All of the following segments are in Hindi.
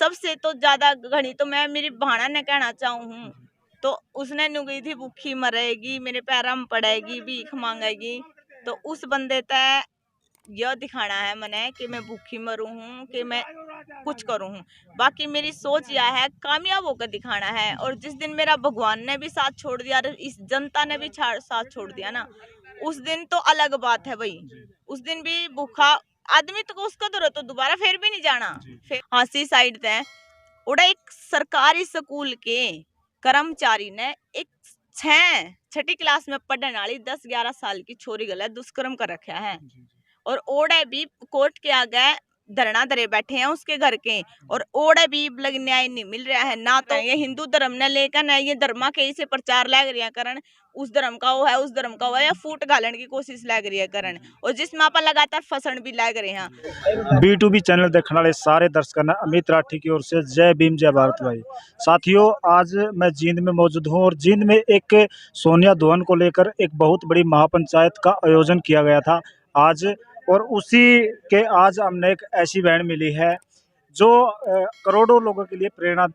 सबसे तो ज्यादा घनी तो मैं मेरी भाणा ने कहना चाहूँ हूँ, तो उसने नु गई थी भूखी मरेगी, मेरे पैरों में पड़ेगी, भीख मांगेगी। तो उस बंदे तय यह दिखाना है मैंने कि मैं भूखी मरूं हूं कि मैं कुछ करूं हूं। बाकी मेरी सोच यह है कामयाब होकर दिखाना है। और जिस दिन मेरा भगवान ने भी साथ छोड़ दिया और इस जनता ने भी साथ छोड़ दिया ना, उस दिन तो अलग बात है भाई। उस दिन भी भूखा आदमी तो उसका तो दोबारा फिर भी नहीं जाना। फिर हांसी साइड तय उड़ा एक सरकारी स्कूल के कर्मचारी ने एक छठी क्लास में पढ़ने वाली 10-11 साल की छोरी गलत दुष्कर्म कर रखा है। और ओड़े भी कोर्ट के आगे धरना धरे बैठे हैं उसके घर के, और ओड़े भी लग न्याय नहीं मिल रहा है ना। तो ये हिंदू धर्म ने लेकर ना ये धर्मा के इसे प्रचार लग रही है करण, उस धर्म का वो है उस धर्म का वो है, या फूट घालन की कोशिश लग रही है करण, और जिसमें आप लगातार फसन भी लग रहे हैं। B2B चैनल देखने वाले सारे दर्शकों ने अमित राठी की ओर से जय भीम जय भारत भाई। साथियों, आज मैं जींद में मौजूद हूं और जींद में एक सोनिया दोहन को लेकर एक बहुत बड़ी महापंचायत का आयोजन किया गया था आज। और उसी के आज हमने एक ऐसी बहन मिली है जो करोड़ों लोगों के लिए प्रेरणा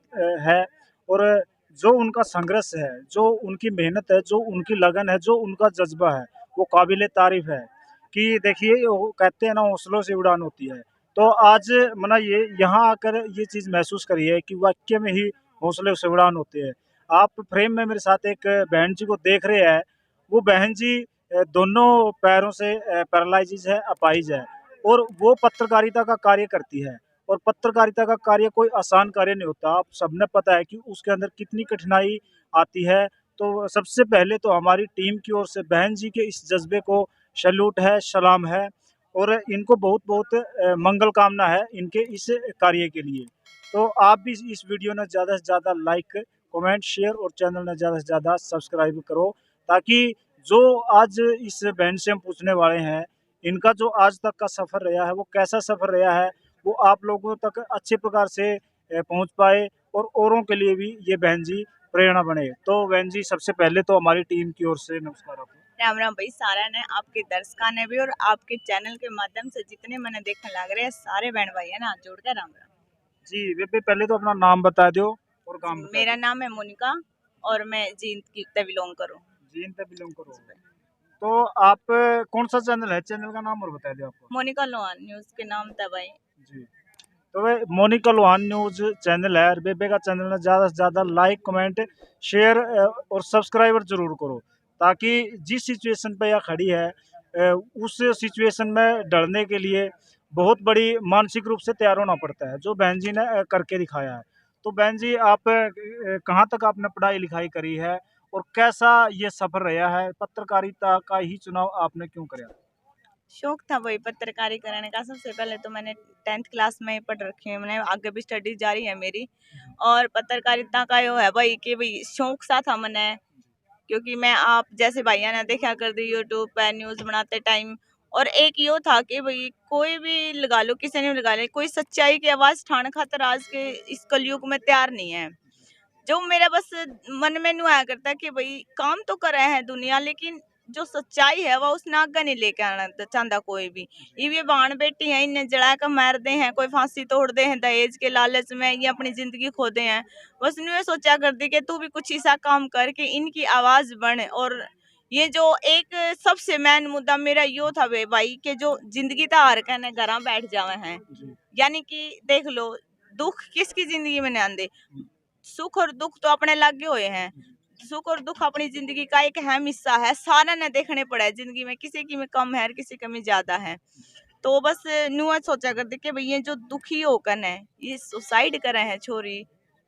है, और जो उनका संघर्ष है, जो उनकी मेहनत है, जो उनकी लगन है, जो उनका जज्बा है, वो काबिले तारीफ है। कि देखिए, वो कहते हैं ना, हौसलों से उड़ान होती है। तो आज मना ये यहाँ आकर ये चीज़ महसूस करी है कि वाक्य में ही हौसले से उड़ान होते हैं। आप फ्रेम में मेरे साथ एक बहन जी को देख रहे हैं। वो बहन जी दोनों पैरों से पैरालाइजिस है, अपाहिज है, और वो पत्रकारिता का कार्य करती है। और पत्रकारिता का कार्य कोई आसान कार्य नहीं होता। आप सबने पता है कि उसके अंदर कितनी कठिनाई आती है। तो सबसे पहले तो हमारी टीम की ओर से बहन जी के इस जज्बे को सैल्यूट है, सलाम है, और इनको बहुत बहुत मंगल कामना है इनके इस कार्य के लिए। तो आप भी इस वीडियो ने ज़्यादा से ज़्यादा लाइक, कमेंट, शेयर और चैनल ने ज़्यादा से ज़्यादा सब्सक्राइब करो, ताकि जो आज इस बहन से हम पूछने वाले हैं, इनका जो आज तक का सफ़र रहा है वो कैसा सफ़र रहा है, वो आप लोगों तक अच्छे प्रकार से पहुंच पाए, और औरों के लिए भी ये बहन जी प्रेरणा बने। तो बहन जी, सबसे पहले तो हमारी टीम की ओर से नमस्कार आपको। राम राम भाई सारा ने, आपके दर्शकों ने भी, और आपके चैनल के माध्यम से जितने मैंने देखने लग रहे हैं सारे बहन भाई है ना, जोड़ के राम राम जी। बेबे, पहले तो अपना नाम बता दो और काम बता मेरा दो। नाम है मोनिका और मैं जींद की बिलोंग करूँ। जीन पे बिलोंग करो। तो आप कौन सा चैनल है, चैनल का नाम और बता दो आपको। मोनिका लोहान न्यूज के नाम था भाई जी। तो वे मोनिका लोहान न्यूज चैनल है, और बेबे का चैनल है। ज़्यादा से ज़्यादा लाइक, कमेंट, शेयर और सब्सक्राइबर जरूर करो, ताकि जिस सिचुएशन पे यह खड़ी है उस सिचुएशन में डरने के लिए बहुत बड़ी मानसिक रूप से तैयार होना पड़ता है, जो बहन जी ने करके दिखाया है। तो बहन जी, आप कहाँ तक आपने पढ़ाई लिखाई करी है, और कैसा ये सफर रहा है, पत्रकारिता का ही चुनाव आपने क्यों किया? शौक था भाई पत्रकारी करने का। सबसे पहले तो मैंने 10th क्लास में पढ़ रखी है, मैंने आगे भी स्टडी जारी है मेरी। और पत्रकारिता का यो है भाई कि भाई शौक सा था मैंने, क्योंकि मैं आप जैसे भैया ने देखा कर दी यूट्यूब पे न्यूज बनाते टाइम। और एक यो था कि भाई कोई भी लगा लो, किसी ने भी लगा ले, कोई सच्चाई की आवाज ठाण खातर आज के इस कलयुग में तैयार नहीं है। जो मेरा बस मन में नु आया करता है कि भाई काम तो कर रहे हैं दुनिया, लेकिन जो सच्चाई है वह उसने आगे नहीं लेके आना चाहता कोई भी। ये बाण बेटी है, इन्हें जला कर मार दे हैं, कोई फांसी तोड़ दे हैं दहेज के लालच में, ये अपनी जिंदगी खो दे हैं। बस इन्हें सोचा कर दी कि तू भी कुछ ऐसा काम करके इनकी आवाज बन। और ये जो एक सबसे मेन मुद्दा मेरा यो था भाई कि जो जिंदगी तो हार कर घर बैठ जावे हैं। यानी कि देख लो, दुख किसकी जिंदगी में नहीं आंदे, सुख और दुख तो अपने लागे हुए हैं। सुख और दुख अपनी जिंदगी का एक अहम हिस्सा है, सारा ने देखने पड़ा है जिंदगी में, किसी की में कम है और किसी की में ज्यादा है। तो बस नुआ सोचा करते कि भाई ये जो दुखी होकर है ये सुसाइड करे हैं छोरी,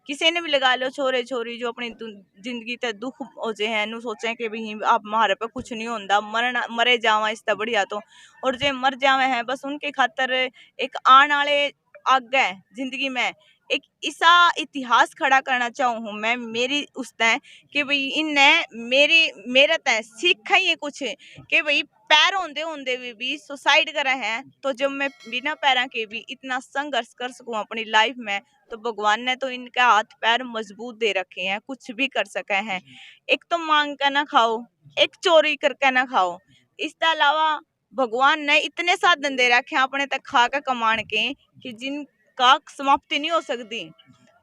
किसी ने भी लगा लो, छोरे छोरी जो अपनी जिंदगी ते दुख हो जे हैं, नु सोचे कि भाई आप हमारे पे कुछ नहीं होता, मरना मरे जावा इससे बढ़िया तो। और जे मर जावे हैं बस उनके खातर एक आने वाले आगे जिंदगी में एक ऐसा इतिहास खड़ा करना चाहूँ मैं, मेरी उस तय कि भाई इनने मेरे तय सीखा ही कुछ कि भाई पैर होंदे होंदे भी सुसाइड करे हैं। तो जब मैं बिना पैरों के भी इतना संघर्ष कर सकूं अपनी लाइफ में, तो भगवान ने तो इनका हाथ पैर मजबूत दे रखे हैं, कुछ भी कर सके हैं। एक तो मांग कर ना खाओ, एक चोरी करके ना खाओ, इसके अलावा भगवान ने इतने साधन दे रखे हैं अपने तक खा के कमाने के कि जिन का समाप्ति नहीं हो सकती।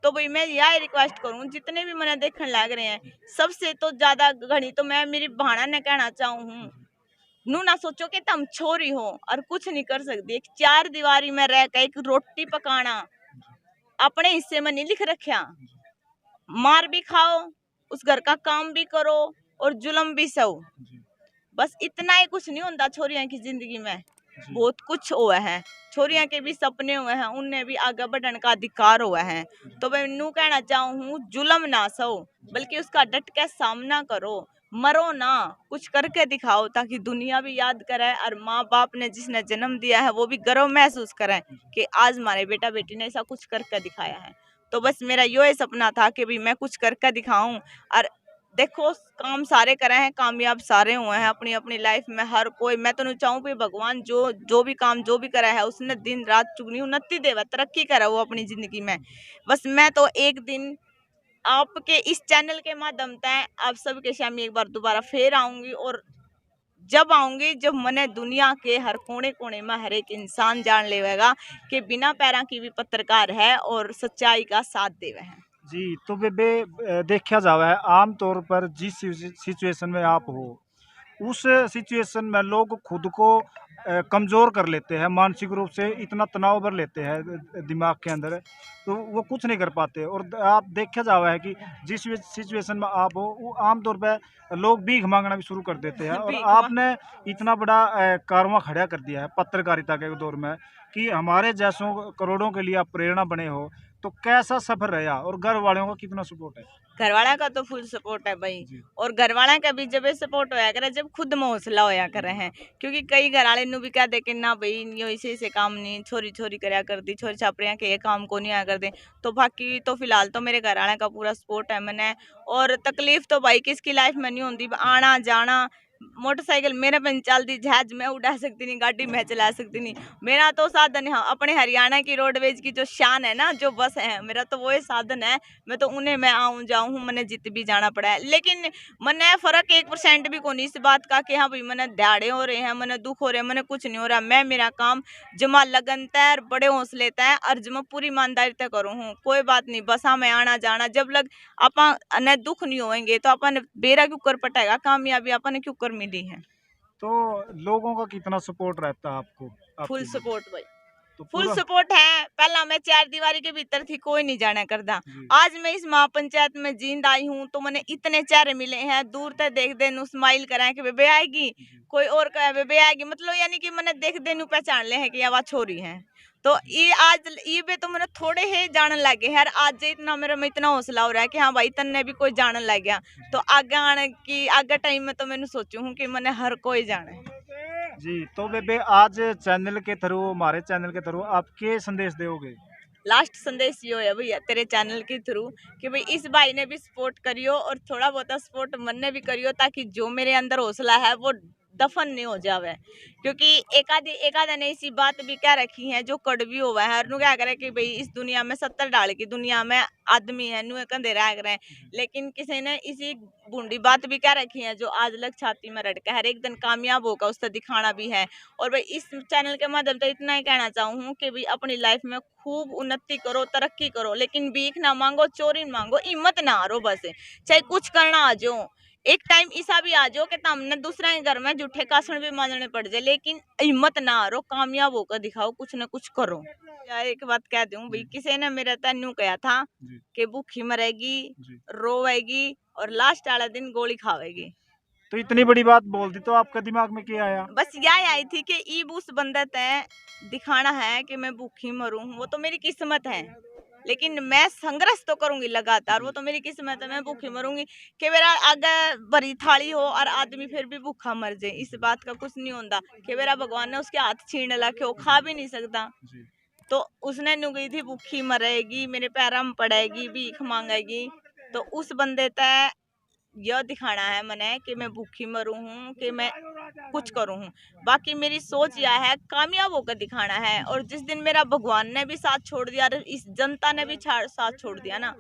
तो भाई मैं यह रिक्वेस्ट करूँ जितने भी मैंने देखने लग रहे हैं, सबसे तो ज्यादा घड़ी तो मैं मेरी भाणा ने कहना चाहूँ, नू ना सोचो कि तुम छोरी हो और कुछ नहीं कर सकती। एक चार दीवारी में रह के एक रोटी पकाना अपने हिस्से में नहीं लिख रखा। मार भी खाओ, उस घर का काम भी करो और जुल्म भी सहो। बस इतना ही कुछ नहीं होता छोरियां की जिंदगी में, बहुत कुछ हुआ है। छोरियां के भी सपने हुए हैं, उन्हें भी आगे बढ़ने का अधिकार हुआ है। तो मैं नू कहना चाहूँ, जुल्म ना सहो बल्कि उसका डट के सामना करो, मरो ना, कुछ करके दिखाओ ताकि दुनिया भी याद करे और माँ बाप ने जिसने जन्म दिया है वो भी गर्व महसूस करें कि आज हमारे बेटा बेटी ने ऐसा कुछ करके दिखाया है। तो बस मेरा ये सपना था कि भाई मैं कुछ करके दिखाऊं। और देखो काम सारे करे हैं, कामयाब सारे हुए हैं अपनी अपनी लाइफ में। हर कोई, मैं तो चाहूँ कि भगवान जो भी काम जो भी करा है उसने दिन रात चुगनी उन्नति देवा, तरक्की करा वो अपनी जिंदगी में। बस मैं तो एक दिन आपके इस चैनल के माध्यम से आप सबके सामने एक बार दोबारा फिर आऊंगी, और जब आऊंगी जब मैंने दुनिया के हर कोने कोने में हर एक इंसान जान लेगा कि बिना पैरा की भी पत्रकार है और सच्चाई का साथ देवे है। जी, तो बेबे देखा जावा है आम तौर पर जिस सिचुएशन में आप हो, उस सिचुएशन में लोग खुद को कमज़ोर कर लेते हैं, मानसिक रूप से इतना तनाव भर लेते हैं दिमाग के अंदर, तो वो कुछ नहीं कर पाते। और आप देखा जावा है कि जिस सिचुएशन में आप हो, वो आम तौर पे लोग भीख मांगना भी शुरू कर देते हैं। और आपने इतना बड़ा कारवां खड़ा कर दिया है पत्रकारिता के दौर में कि हमारे जैसों करोड़ों के लिए आप प्रेरणा बने हो। तो कैसा सफर रहा और घर वालों का कितना सपोर्ट है? घर वाला का तो फुल सपोर्ट है भाई, और घर वाला का भी जब सपोर्ट होया करे जब खुद में हौसला होया करे हैं। क्योंकि कई घर वाले नु भी कह दे कि ना भाई यो ऐसे काम नहीं, छोरी छोरी करया कर दी, छोरी छापरियां के ये काम को नहीं आया कर दे। तो बाकी तो फिलहाल तो मेरे घर वाले का पूरा सपोर्ट है मैंने। और तकलीफ तो भाई किसकी लाइफ में नहीं होती, आना जाना मोटरसाइकिल मेरे पे चलती, जहाज मैं उड़ा सकती नहीं, गाड़ी मैं चला सकती नहीं। मेरा तो साधन है अपने हरियाणा की रोडवेज की जो शान है ना, जो बस है, मेरा तो वो साधन है। मैं तो उन्हें मैं आऊँ जाऊँ, मैंने जित भी जाना पड़ा है। लेकिन मैंने फर्क 1% भी को नहीं इस बात का कि हाँ भाई मैंने दहाड़े हो रहे हैं, मैंने दुख हो रहे हैं, मैंने कुछ नहीं हो रहा। मैं मेरा काम जमा लगन तय बड़े हौसले तय और जमा पूरी ईमानदारी तय करूँ हूँ, कोई बात नहीं। बस हाँ मैं आना जाना जब लग अपन दुख नहीं होएंगे तो अपन बेरा क्यों कर पटाएगा, कामयाबी अपन क्यों कर मिली है। तो लोगों का कितना सपोर्ट रहता है आपको? फुल सपोर्ट भाई, तो फुल सपोर्ट है। पहला मैं चार दीवारी के भीतर थी, कोई नहीं जाना करता। आज मैं इस महापंचायत में जींद आई हूँ तो मैंने इतने चेहरे मिले हैं, दूर तक देख दे स्माइल कराए कि बेबे आएगी, कोई और कहे बेबे आएगी, मतलब यानी कि मैंने देख दे पहचान ले है कि आवाज छोरी है। तो ये आज ये भी तो मैंने थोड़े ही जानने लगे यार, आज इतना मेरे में इतना हौसला हो रहा है कि हाँ भाई तन्ने भी कोई जानने लग गया। तो आगे आने की आगे टाइम में तो मैंने सोचू हूँ कि मैंने हर कोई जाने। जी, तो बेबे आज चैनल के थ्रू, हमारे चैनल के थ्रू आप क्या संदेश दोगे? लास्ट संदेश यो है भैया तेरे चैनल के थ्रू कि भाई इस भाई ने भी सपोर्ट करियो और थोड़ा बहुत सपोर्ट मन ने भी करियो, ताकि जो मेरे अंदर हौसला है वो दफन नहीं हो जावे। क्योंकि एकादा ने ऐसी बात भी क्या रखी है जो कड़वी हुआ है, और क्या करे कि भाई इस दुनिया में 70 डाल की दुनिया में आदमी है नु कंधे रह रहे, लेकिन किसी ने इसी बूंदी बात भी क्या रखी है जो आज लग छाती में रटका हर एक दिन कामयाब होगा उससे दिखाना भी है। और भाई इस चैनल के माध्यम से इतना ही कहना चाहूँ कि भाई अपनी लाइफ में खूब उन्नति करो, तरक्की करो, लेकिन भीख ना मांगो, चोरी ना मांगो, हिम्मत ना हारो। बस चाहे कुछ करना आ जाओ, एक टाइम ऐसा भी आ जाओ कि तुमने दूसरा के घर में जूठे कासण भी मांजने पड़ जाए, लेकिन हिम्मत ना हारो, कामयाब होकर दिखाओ, कुछ ना कुछ करो। यार एक बात कह दूं भाई, किसी ने मेरा तेनू कहा था कि भूखी मरेगी, रोवेगी और लास्ट वाला दिन गोली खावेगी। तो इतनी बड़ी बात बोल दी तो आपके दिमाग में क्या आया? बस यह आई थी कि ईब उस बंदे तय दिखाना है कि मैं भूखी मरूं, वो तो मेरी किस्मत है। लेकिन मैं संघर्ष तो करूंगी लगातार, वो तो मेरी किस्मत है। मैं भूखी मरूंगी कि मेरा आगे भरी थाली हो और आदमी फिर भी भूखा मर जाए, इस बात का कुछ नहीं होता। कि मेरा भगवान ने उसके हाथ छीन ला के वो खा भी नहीं सकता। तो उसने नु गई थी भूखी मरेगी, मेरे पैरों में पड़ेगी, भीख मांगेगी। तो उस बंदे तय यह दिखाना है मैंने कि मैं भूखी मरूं हूँ, कि मैं कुछ करूं हूँ। बाकी मेरी सोच यह है कामयाब होकर दिखाना है। और जिस दिन मेरा भगवान ने भी साथ छोड़ दिया, इस जनता ने भी साथ छोड़ दिया ना,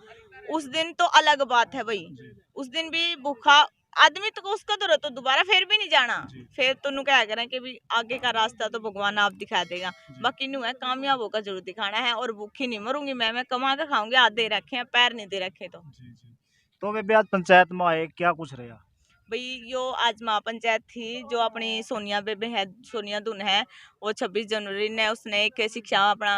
उस दिन तो अलग बात है भाई। उस दिन भी भूखा आदमी तो उसका तो दोबारा फिर भी नहीं जाना, फिर तो क्या करें कि भी आगे का रास्ता तो भगवान आप दिखा देगा। बाकी नु है कामयाब होकर जरूर दिखाना है, और भूखी नहीं मरूंगी मैं कमा के खाऊंगी। हाथ दे रखे हैं, पैर नहीं दे रखे। तो वे भी आज पंचायत में आए, क्या कुछ रहा भाई यो आज महापंचायत थी, जो अपनी सोनिया बेबे है, सोनिया दुन है, वो 26 जनवरी ने उसने एक शिक्षा अपना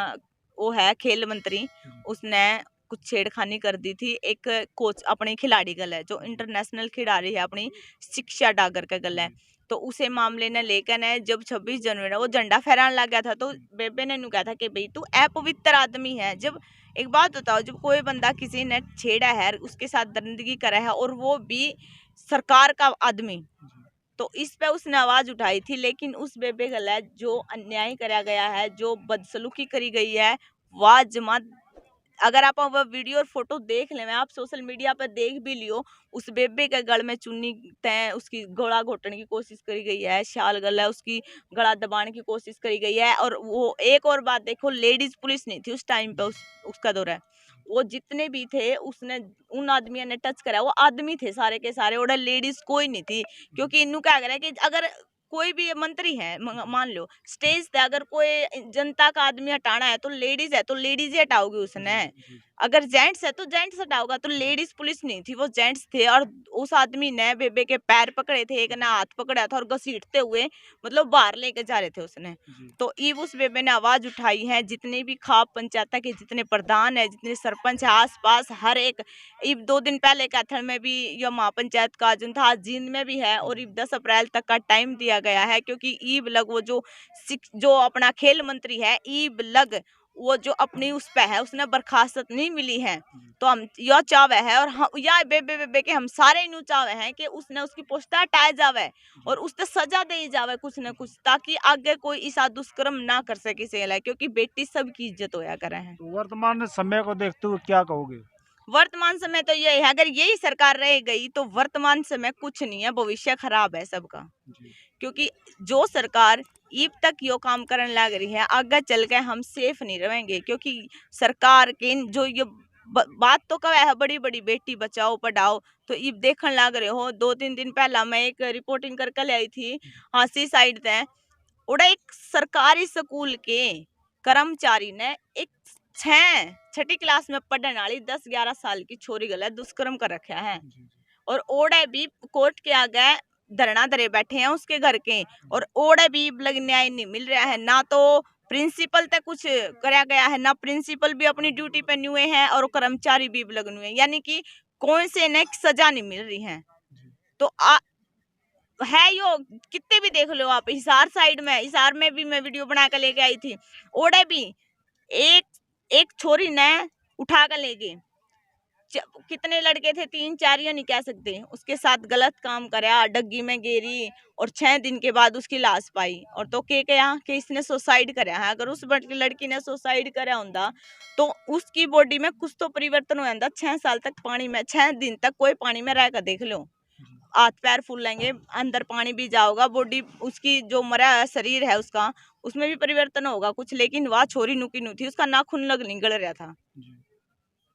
वो है खेल मंत्री, उसने कुछ छेड़खानी कर दी थी। एक कोच अपने खिलाड़ी गल है, जो इंटरनेशनल खिलाड़ी है अपनी शिक्षा डागर का गल है, तो उसे मामले ने लेकर ने जब 26 जनवरी वो झंडा फहराने लग गया था, तो बेबे ने कहा था कि भाई तू अपवित्र आदमी है। जब एक बात बताओ, जब कोई बंदा किसी ने छेड़ा है, उसके साथ दरिंदगी करा है, और वो भी सरकार का आदमी, तो इस पे उसने आवाज उठाई थी। लेकिन उस बेबे गल जो अन्याय करा गया है, जो बदसलूकी करी गई है, वाह जमा। अगर आप वो वीडियो और फोटो देख ले, आप सोशल मीडिया पर देख भी लियो, उस बेबे के गल में चुन्नी तय उसकी गला घोटने की कोशिश करी गई है, शाल गल है उसकी गला दबाने की कोशिश करी गई है। और वो एक और बात देखो, लेडीज पुलिस नहीं थी उस टाइम पे, उसका दौर है, वो जितने भी थे उसने उन आदमियों ने टच करा, वो आदमी थे सारे के सारे, और लेडीज कोई नहीं थी। क्योंकि इन्हों क्या करा कि अगर कोई भी मंत्री है, मान लो स्टेज पे अगर कोई जनता का आदमी हटाना है, तो लेडीज है तो लेडीज ही हटाओगी उसने। अगर जेंट्स है तो जेंट्स हटाओगा। तो लेडीज पुलिस नहीं थी, वो जेंट्स थे। और उस आदमी ने बेबे के पैर पकड़े थे, एक ने हाथ पकड़ा था, और घसीटते हुए मतलब बाहर लेके जा रहे थे उसने। तो ईब उस बेबे ने आवाज उठाई है, जितने भी खाप पंचायत के जितने प्रधान है, जितने सरपंच है आस पास, हर एक। ईब 2 दिन पहले कैथल में भी यह महापंचायत का आयोजन था, जींद में भी है, और ईब 10 अप्रैल तक का टाइम दिया गया है। क्योंकि ईब लग वो जो अपना खेल मंत्री है, ईब लग वो जो अपनी उस पे है, उसने बर्खास्त नहीं मिली है। तो हम यह चावे है, और हम या बेबे बेबे के हम सारे न्यू चावे हैं कि उसने उसकी पोस्ट हटाया जावे, और उसने सजा दी जावे कुछ न कुछ, ताकि आगे कोई ऐसा दुष्कर्म ना कर सके से, क्योंकि बेटी सबकी इज्जत होया करे है। तो वर्तमान समय को देखते हुए क्या कहोगे? वर्तमान समय तो यही है, अगर यही सरकार रह गई तो वर्तमान समय कुछ नहीं है, भविष्य खराब है सबका। क्योंकि जो सरकार ईब तक यो काम करने लग रही है, आगे चल के हम सेफ नहीं रहेंगे। क्योंकि सरकार के जो ये बात तो कह है बड़ी बड़ी, बेटी बचाओ पढ़ाओ, तो ईब देखने लग रहे हो। 2-3 दिन पहला मैं एक रिपोर्टिंग करके ले आई थी हांसी साइड से, उड़ा एक सरकारी स्कूल के कर्मचारी ने एक 6ठी क्लास में पढ़ने वाली 10-11 साल की छोरी गलत दुष्कर्म कर रखा है। और ओड़े भी कोर्ट के आगे धरना धरे बैठे हैं उसके घर के, और ओड़े भी लग न्याय नहीं मिल रहा है। ना तो प्रिंसिपल तक कुछ कराया गया है, ना प्रिंसिपल भी अपनी ड्यूटी पे न्यूए हैं, और कर्मचारी भी लगन हुए, यानी कि कौन से ने सजा नहीं मिल रही है। तो है यो कितने भी देख लो आप, हिसार साइड में, हिसार में भी मैं वीडियो बना कर लेके आई थी, ओड़े भी एक छोरी ने उठा कर ले गए। कितने लड़के थे, 3-4 या नहीं कह सकते, उसके साथ गलत काम करा, डग्गी में गेरी, और 6 दिन के बाद उसकी लाश पाई। और तो के क्या कि इसने सुसाइड करा है। अगर उस लड़की ने सुसाइड करा होता तो उसकी बॉडी में कुछ तो परिवर्तन हो जाता। 6 साल तक पानी में, 6 दिन तक कोई पानी में रह कर देख लो, हाथ पैर फूलेंगे, अंदर पानी भी जाओगा, बॉडी उसकी जो मरा शरीर है उसका, उसमें भी परिवर्तन होगा कुछ। लेकिन वह छोरी नुकी नु थी, उसका नाखून लग निकल रहा था।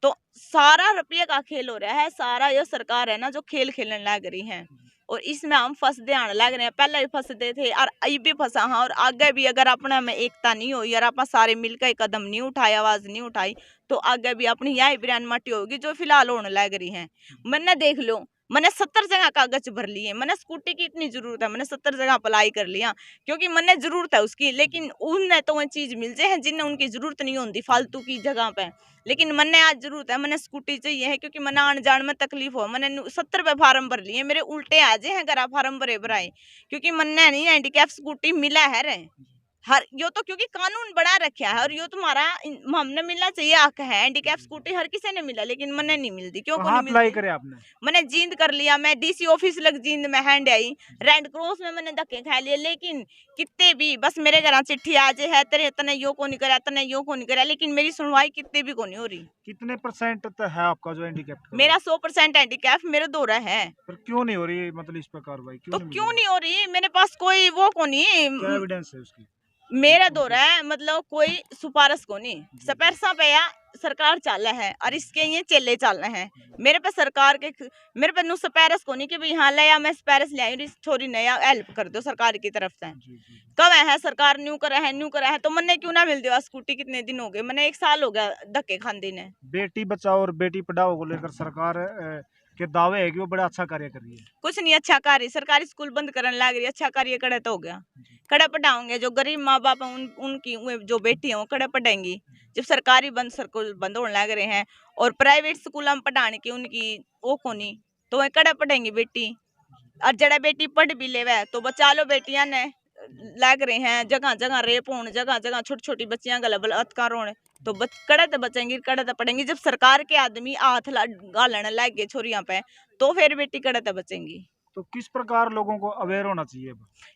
तो सारा रुपये का खेल हो रहा है, सारा ये सरकार है ना जो खेल खेलने लग रही है, और इसमें हम फंसते आने लग रहे हैं। पहले भी फंसते थे और अब भी फंसा हाँ, और आगे भी अगर अपने में एकता नहीं हुई और आप सारे मिलकर कदम नहीं उठाए, आवाज नहीं उठाई, तो आगे भी अपनी यही बिरान मटी होगी जो फिलहाल होने लग रही है। मैंने देख लो, मैंने 70 जगह कागज भर लिए, मैंने स्कूटी की इतनी जरूरत है, मैंने 70 जगह अप्लाई कर लिया, क्योंकि मैंने जरूरत है उसकी। लेकिन उन्हें तो वो चीज मिल जाए जिन्हें उनकी जरूरत नहीं होती फालतू की जगह पे। लेकिन मैंने आज जरूरत है, मैंने स्कूटी चाहिए है, क्योंकि मैंने आने जाने में तकलीफ हो। मैंने 70 पे फार्म भर लिए, मेरे उल्टे आ जाए हैं अगर फार्म भरे भराए, क्योंकि मैंने नहीं हैंडीकैप स्कूटी मिला है रे हर यो तो, क्योंकि कानून बड़ा रखा है, और यो तुम्हारा हमने मिलना चाहिए हक है। हैंडीकैप स्कूटी हर किसी ने मिला, लेकिन मैंने नहीं मिलती। क्यों को नहीं अप्लाई करे आपने? मैंने जींद कर लिया, मैं डीसी ऑफिस लग जींद में हैंड आई, रेड क्रॉस में मैंने धक्के खा लिए, लेकिन कितने भी बस मेरे घर चिट्ठी आ जाए है, तेरे तने यो को नहीं करा, तने यो को नहीं करा, लेकिन मेरी सुनवाई कितने भी को नहीं हो रही। कितने % है आपका जो हैंडीकैप? मेरा 100% हैंडीकैप मेरे दौरा है। पर क्यों नहीं हो रही, मतलब इस पर कार्रवाई क्यों नहीं हो रही? मेरे पास कोई वो को नहीं, क्या एविडेंस है उसकी? मेरा दौरा है मतलब कोई सिफारिश को नहीं सिफारिशा पे या सरकार चाल है और इसके ये चेले चाल हैं मेरे पे सरकार के मेरे पे नु सिफारिश को नहीं कि भाई हाँ ले या मैं सिफारिश ले आई छोरी नया हेल्प कर दो सरकार की तरफ से। कब है सरकार न्यू करा है तो मन्ने क्यों ना मिल दियो स्कूटी कितने दिन हो गए मैंने 1 साल हो गया धक्के खांदी ने। बेटी बचाओ और बेटी पढ़ाओ को लेकर सरकार के दावे है कि वो बड़ा अच्छा कार्य कर रही है। कुछ नहीं अच्छा कार्य सरकारी स्कूल बंद करने लग रही है अच्छा कार्य कड़े तो हो गया कड़े पढ़ाओगे जो गरीब माँ बाप हैं उनकी जो बेटी हैं वो कड़े पढ़ेंगी जब सरकारी स्कूल बंद होने लग रहे हैं और प्राइवेट स्कूल में पढ़ाने की उनकी वो कोनी तो वह कड़े पढ़ेंगी बेटी और जड़ा बेटी पढ़ भी ले तो बचा लो बेटियां ने लग रहे हैं जगह जगह रेप होने जगह जगह छोटी छोटी बच्चियां गलत बलात्कार होने तो कड़े तो बचेंगी कड़े तो पढ़ेंगी जब सरकार के आदमी हाथ गालने लग गए छोरियां पे तो फिर बेटी कड़े तो बचेंगी। तो किस प्रकार लोगों को अवेयर होना चाहिए?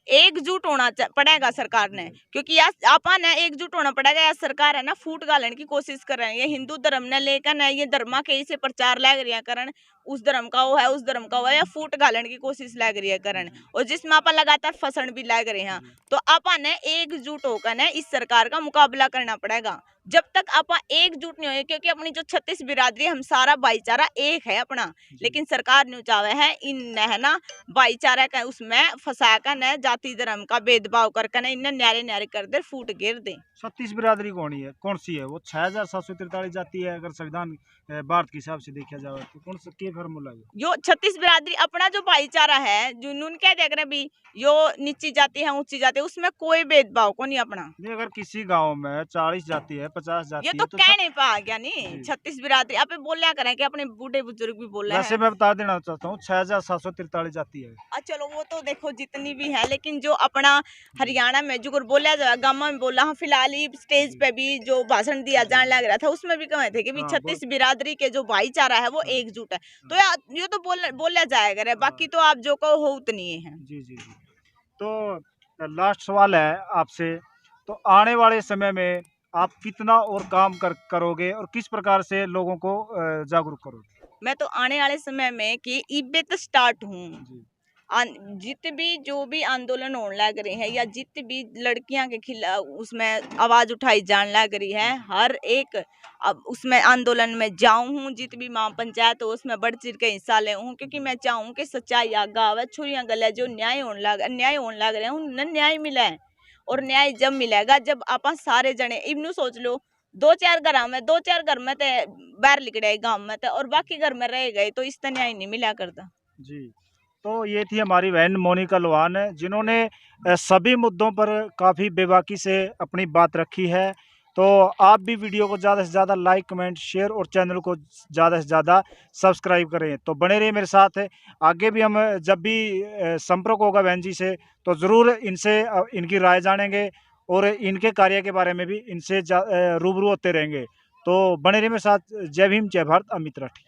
एकजुट होना पड़ेगा सरकार ने क्योंकि आपा ने एकजुट होना पड़ेगा या सरकार है ना फूट गालन की कोशिश कर रहे हैं ये हिंदू धर्म ने लेकर ना ये धर्मा के इसे प्रचार लग रही है करण उस धर्म का वो है उस धर्म का वो है या फूट गालन की कोशिश लग रही है करण और जिसमें आपा लगातार फसन भी लग रहे हैं तो आपा ने एकजुट होकर ना इस सरकार का मुकाबला करना पड़ेगा जब तक आपा एकजुट नहीं होए क्योंकि अपनी जो 36 बिरादरी हम सारा भाईचारा एक है अपना लेकिन सरकार नहीं चाहे है इन है ना भाईचारा का उसमें फंसा कर न जाति धर्म का भेदभाव करके ना इन्हें न्यारे न्यारे कर दे फूट गिर दे। 36 बिरादरी कौन सी है? वो 6743 जाती है अगर संविधान भारत के हिसाब से देखा जाए तो कौन सा के फार्मूला है? यो 36 बिरादरी अपना जो भाईचारा है जुनून क्या देख रहे भी यो नीची जाति है ऊंची जाति है उसमें कोई भेदभाव को नहीं अपना। नहीं अगर किसी गांव में 40 जाति है 50 जाति ये तो कहने पा गया नहीं 36 बिरादरी आप बोलिया करें कि अपने बूढ़े बुजुर्ग भी बोल रहे हैं। वैसे मैं बता देना चाहता हूँ 6743 जाति है। चलो वो तो देखो जितनी भी है लेकिन जो अपना हरियाणा में जो बोला जाए गाँव में बोला हाँ फिलहाल ही स्टेज पे भी जो भाषण दिया जाने लग रहा था उसमें भी कहे थे कि 36 बिरादरी के जो भाईचारा है वो एकजुट है तो ये तो बोला जाएगा बाकी तो आप जो कहो हो उतनी है। जी जी जी। तो लास्ट सवाल है आपसे तो आने वाले समय में आप कितना और काम करोगे और किस प्रकार से लोगों को जागरूक करोगे? मैं तो आने वाले समय में कि इबे तो स्टार्ट हूँ जित भी जो भी आंदोलन होने लग रहे हैं या जित भी लड़कियां के खिलाफ उसमें आवाज उठाई जाने लग रही है हर एक अब उसमें आंदोलन में जाऊं हूँ जित भी माँ पंचायत हो उसमें बढ़ चढ़ के हिस्सा ले हूँ क्योंकि मैं चाहूँ कि सच्चाई आगा आवे छुरियां गले जो अन्याय होने लग रहे हैं उन्हें न्याय मिला है और न्याय जब मिलेगा जब आप सारे जने इवनू सोच लो 2-4 घर में तो बाहर निकले गांव में तो और बाकी घर में रह गए तो इस तरह न्याय नहीं मिला करता जी। तो ये थी हमारी बहन मोनिका लोहान जिन्होंने सभी मुद्दों पर काफ़ी बेबाकी से अपनी बात रखी है। तो आप भी वीडियो को ज़्यादा से ज़्यादा लाइक कमेंट शेयर और चैनल को ज़्यादा से ज़्यादा सब्सक्राइब करें। तो बने रहिए मेरे साथ। आगे भी हम जब भी संपर्क होगा बहन जी से तो ज़रूर इनसे इनकी राय जानेंगे और इनके कार्य के बारे में भी इनसे रूबरू होते रहेंगे। तो बने रहिए मेरे साथ। जय भीम जय भारत। अमित राठी।